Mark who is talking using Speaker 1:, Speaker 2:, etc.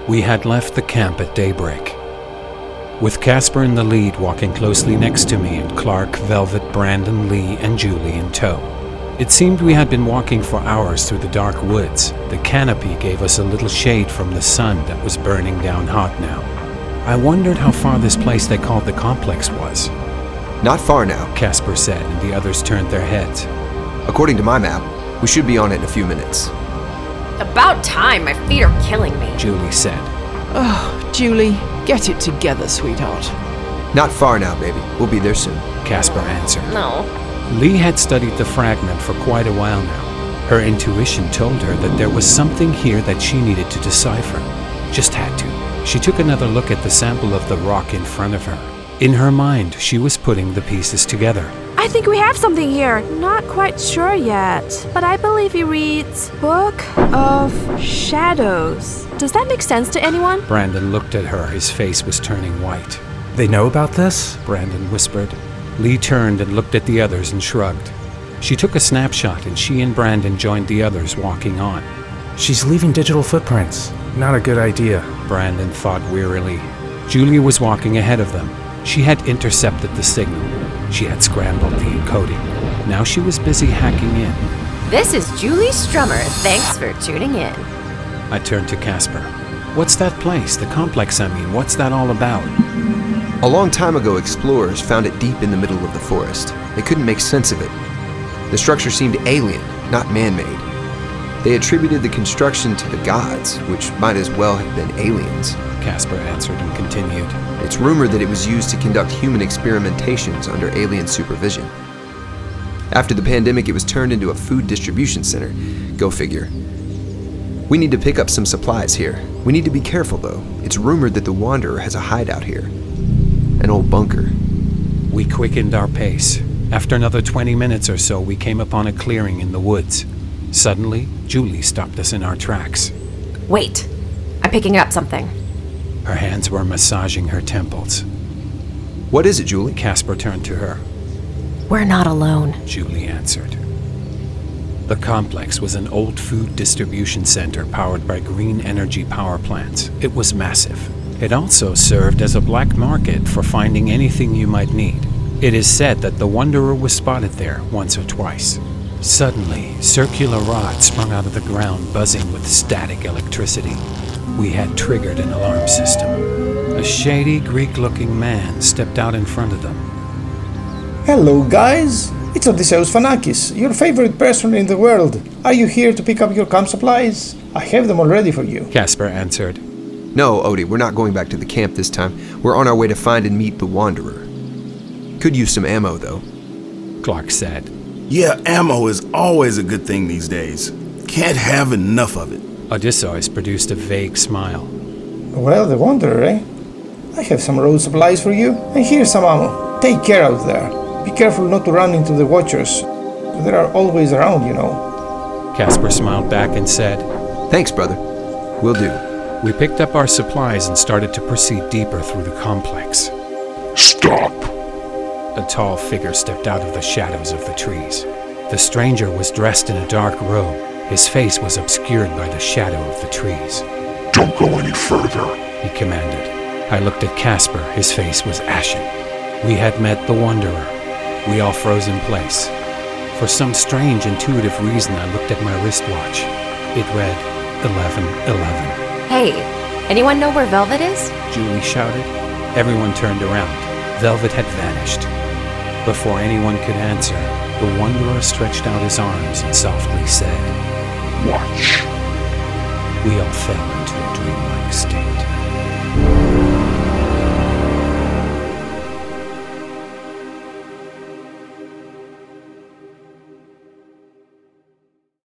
Speaker 1: We had left the camp at daybreak, with Caspar in the lead walking closely next to me and Clark, Velvet, Brandon, Lee, and Julie in tow. It seemed we had been walking for hours through the dark woods. The canopy gave us a little shade from the sun that was burning down hot now. I wondered how far this place they called the complex was.
Speaker 2: Not far now,
Speaker 1: Caspar said, and the others turned their heads.
Speaker 2: According to my map, we should be on it in a few minutes.
Speaker 3: About time, my feet are killing me.
Speaker 1: Julie said.
Speaker 4: Oh, Julie, get it together, sweetheart.
Speaker 2: Not far now, baby. We'll be there soon.
Speaker 1: Caspar answered.
Speaker 3: No.
Speaker 1: Lee had studied the fragment for quite a while now. Her intuition told her that there was something here that she needed to decipher. Just had to. She took another look at the sample of the rock in front of her. In her mind, she was putting the pieces together.
Speaker 5: I think we have something here. Not quite sure yet, but I believe he reads Book of Shadows. Does that make sense to anyone?
Speaker 1: Brandon looked at her. His face was turning white.
Speaker 6: They know about this?
Speaker 1: Brandon whispered. Lee turned and looked at the others and shrugged. She took a snapshot and she and Brandon joined the others walking on.
Speaker 6: She's leaving digital footprints. Not a good idea.
Speaker 1: Brandon thought wearily. Julie was walking ahead of them. She had intercepted the signal. She had scrambled the encoding. Now she was busy hacking in.
Speaker 3: This is Julie Strummer. Thanks for tuning in.
Speaker 1: I turned to Caspar. What's that place? The complex, I mean. What's that all about?
Speaker 2: A long time ago, explorers found it deep in the middle of the forest. They couldn't make sense of it. The structure seemed alien, not man-made. They attributed the construction to the gods, which might as well have been aliens.
Speaker 1: Caspar answered and continued.
Speaker 2: It's rumored that it was used to conduct human experimentations under alien supervision. After the pandemic, it was turned into a food distribution center. Go figure. We need to pick up some supplies here. We need to be careful, though. It's rumored that the Wanderer has a hideout here. An old bunker.
Speaker 1: We quickened our pace. After another 20 minutes or so, we came upon a clearing in the woods. Suddenly, Julie stopped us in our tracks.
Speaker 3: Wait, I'm picking up something.
Speaker 1: Her hands were massaging her temples.
Speaker 2: What is it, Julie?
Speaker 1: Caspar turned to her.
Speaker 3: We're not alone.
Speaker 1: Julie answered. The complex was an old food distribution center powered by green energy power plants. It was massive. It also served as a black market for finding anything you might need. It is said that the Wanderer was spotted there once or twice. Suddenly, circular rods sprung out of the ground, buzzing with static electricity. We had triggered an alarm system. A shady, Greek-looking man stepped out in front of them.
Speaker 7: Hello, guys. It's Odysseus Fanakis, your favorite person in the world. Are you here to pick up your camp supplies? I have them all ready for you.
Speaker 1: Caspar answered.
Speaker 2: No, Odie, we're not going back to the camp this time. We're on our way to find and meet the Wanderer. Could use some ammo, though.
Speaker 1: Clark said.
Speaker 8: Yeah, ammo is always a good thing these days. Can't have enough of it.
Speaker 1: Odysseus produced a vague smile.
Speaker 7: Well, the Wanderer, eh? I have some road supplies for you, and here's some ammo. Take care out there. Be careful not to run into the Watchers. They are always around, you know.
Speaker 1: Caspar smiled back and said,
Speaker 2: Thanks, brother. Will do.
Speaker 1: We picked up our supplies and started to proceed deeper through the complex.
Speaker 9: Stop!
Speaker 1: A tall figure stepped out of the shadows of the trees. The stranger was dressed in a dark robe. His face was obscured by the shadow of the trees.
Speaker 9: Don't go any further,
Speaker 1: he commanded. I looked at Caspar. His face was ashen. We had met the Wanderer. We all froze in place. For some strange, intuitive reason, I looked at my wristwatch. It read 11:11.
Speaker 3: Hey, anyone know where Velvet is?
Speaker 1: Julie shouted. Everyone turned around. Velvet had vanished. Before anyone could answer, the Wanderer stretched out his arms and softly said,
Speaker 9: Watch.
Speaker 1: We all fell